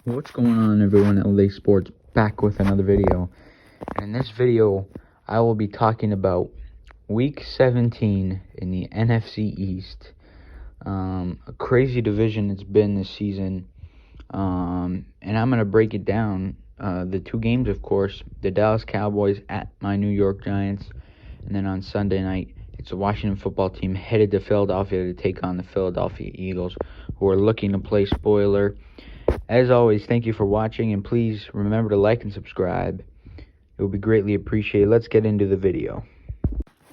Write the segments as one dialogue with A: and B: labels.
A: What's going on, everyone? LA Sports back with another video. And in this video, I will be talking about Week 17 in the NFC East. A crazy division it's been this season. And I'm going to break it down. The two games, of course, the Dallas Cowboys at my New York Giants. And then on Sunday night, it's the Washington football team headed to Philadelphia to take on the Philadelphia Eagles, who are looking to play spoiler. As always, thank you for watching, and please remember to like and subscribe. It would be greatly appreciated. Let's get into the video.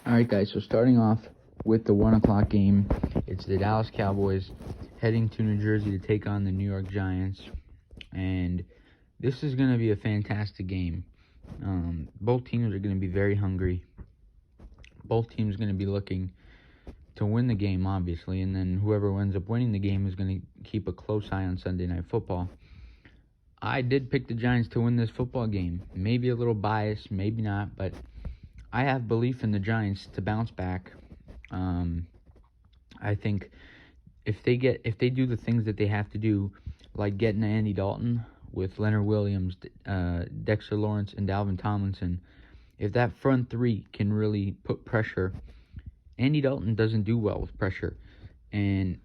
A: Alright guys, so starting off with the 1 o'clock game, it's the Dallas Cowboys heading to New Jersey to take on the New York Giants. And this is going to be a fantastic game. Both teams are going to be very hungry. Both teams are going to be looking to win the game, obviously, and then whoever ends up winning the game is going to keep a close eye on Sunday Night Football. I did pick the Giants to win this football game. Maybe a little biased, maybe not, but I have belief in the Giants to bounce back. I think if they do the things that they have to do, like getting Andy Dalton with Leonard Williams, Dexter Lawrence, and Dalvin Tomlinson, if that front three can really put pressure. Andy Dalton doesn't do well with pressure. And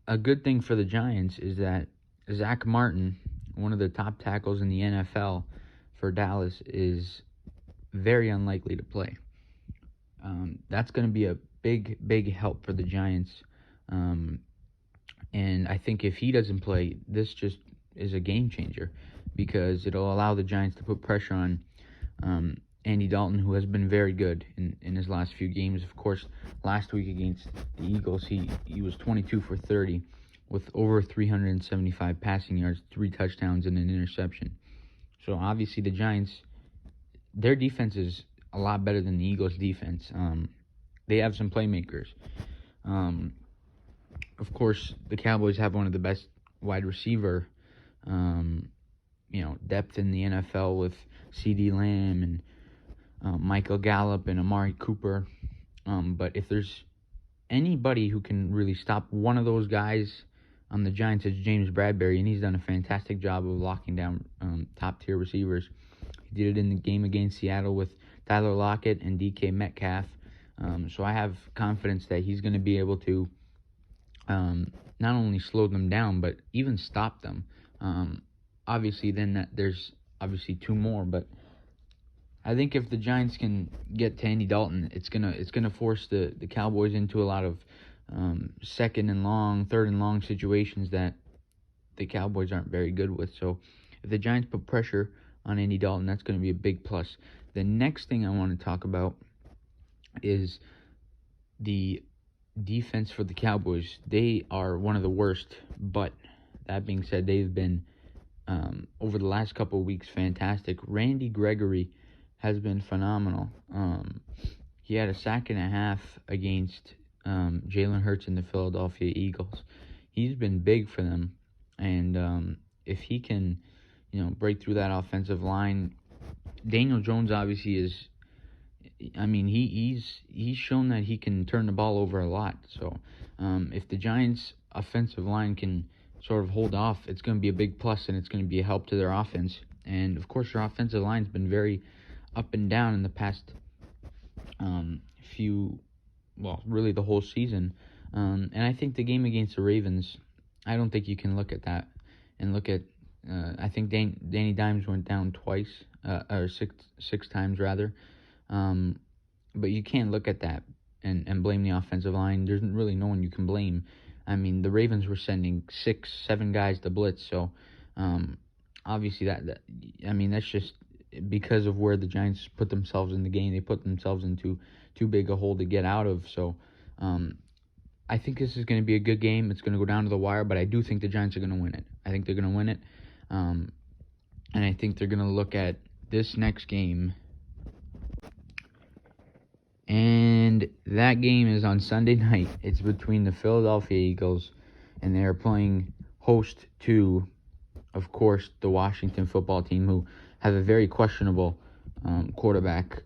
A: a good thing for the Giants is that Zach Martin, one of the top tackles in the NFL for Dallas, is very unlikely to play. That's going to be a big help for the Giants. And I think if he doesn't play, this just is a game changer because it'll allow the Giants to put pressure on Andy Dalton, who has been very good in his last few games. Of course, last week against the Eagles, he was 22 for 30 with over 375 passing yards, 3 touchdowns, and an interception. So obviously the Giants, their defense is a lot better than the Eagles' defense. They have some playmakers. Of course, the Cowboys have one of the best wide receiver depth in the NFL with CeeDee Lamb and Michael Gallup and Amari Cooper. But if there's anybody who can really stop one of those guys on the Giants, it's James Bradberry, and he's done a fantastic job of locking down top-tier receivers. He did it in the game against Seattle with Tyler Lockett and DK Metcalf. So I have confidence that he's going to be able to not only slow them down, but even stop them. Obviously, then there's obviously 2 more, but I think if the Giants can get to Andy Dalton, it's gonna force the Cowboys into a lot of second and long, third and long situations that the Cowboys aren't very good with. So if the Giants put pressure on Andy Dalton, that's going to be a big plus. The next thing I want to talk about is the defense for the Cowboys. They are one of the worst, but that being said, they've been over the last couple of weeks fantastic. Randy Gregory has been phenomenal. He had a sack and a half against Jalen Hurts and the Philadelphia Eagles. He's been big for them, and if he can, break through that offensive line, Daniel Jones obviously is. I mean, he's shown that he can turn the ball over a lot. So, if the Giants' offensive line can sort of hold off, it's going to be a big plus, and it's going to be a help to their offense. And of course, their offensive line's been very up and down in the past really the whole season. And I think the game against the Ravens, I don't think you can look at that and look at, I think Danny Dimes went down twice, or six times rather. But you can't look at that and blame the offensive line. There's really no one you can blame. I mean, the Ravens were sending 6-7 guys to blitz, so obviously that's just because of where the Giants put themselves in the game. They put themselves into too big a hole to get out of. So I think this is going to be a good game. It's going to go down to the wire, but I do think the Giants are going to win it. I think they're going to win it. And I think they're going to look at this next game. And that game is on Sunday night. It's between the Philadelphia Eagles, and they are playing host to, of course, the Washington football team, who have a very questionable quarterback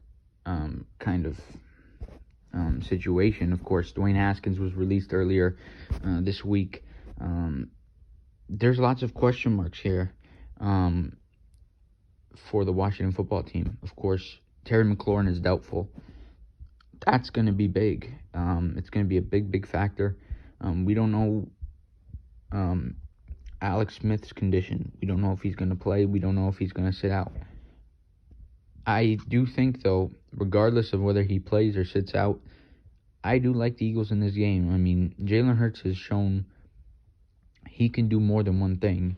A: situation. Of course, Dwayne Haskins was released earlier this week. There's lots of question marks here. for the Washington football team. Of course, Terry McLaurin is doubtful. That's going to be big. It's going to be a big factor. We don't know Alex Smith's condition. We don't know if he's going to play. We don't know if he's going to sit out. I do think, though, regardless of whether he plays or sits out, I do like the Eagles in this game. I mean, Jalen Hurts has shown he can do more than one thing,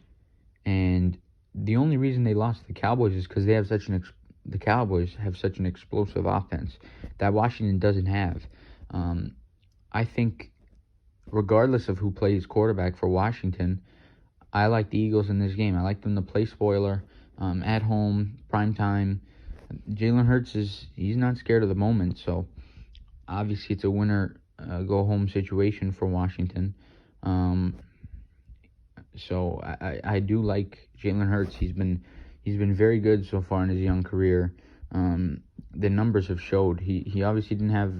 A: and the only reason they lost the Cowboys is because they have the Cowboys have such an explosive offense that Washington doesn't have. I think, regardless of who plays quarterback for Washington, I like the Eagles in this game. I like them to play spoiler, at home, prime time. Jalen Hurts he's not scared of the moment, so obviously it's a winner go home situation for Washington. So I do like Jalen Hurts. He's been very good so far in his young career. The numbers have showed. He obviously didn't have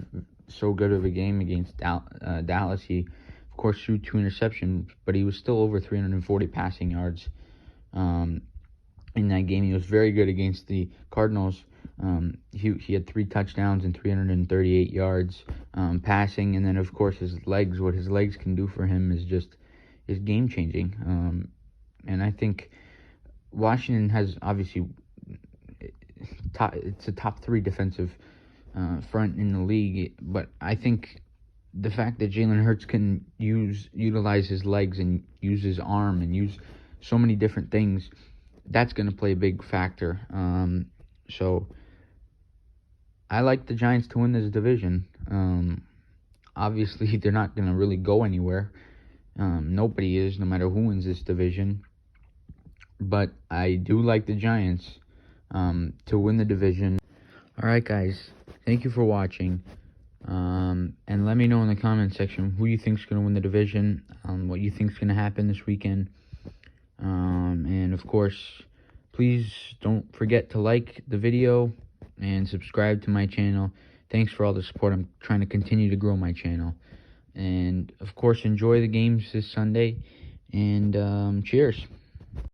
A: so good of a game against Dallas. He of course threw 2 interceptions, but he was still over 340 passing yards. In that game, he was very good against the Cardinals. He had 3 touchdowns and 338 yards passing, and then of course his legs. What his legs can do for him is game changing. And I think Washington has obviously it's a top 3 defensive front in the league, but I think the fact that Jalen Hurts can utilize his legs and use his arm and use so many different things, that's going to play a big factor. So I like the Giants to win this division. Obviously, they're not going to really go anywhere. Nobody is, no matter who wins this division. But I do like the Giants to win the division. All right, guys. Thank you for watching. And let me know in the comment section who you think is going to win the division, what you think is going to happen this weekend. And of course, please don't forget to like the video and subscribe to my channel. Thanks for all the support. I'm trying to continue to grow my channel. And of course, enjoy the games this Sunday. And cheers.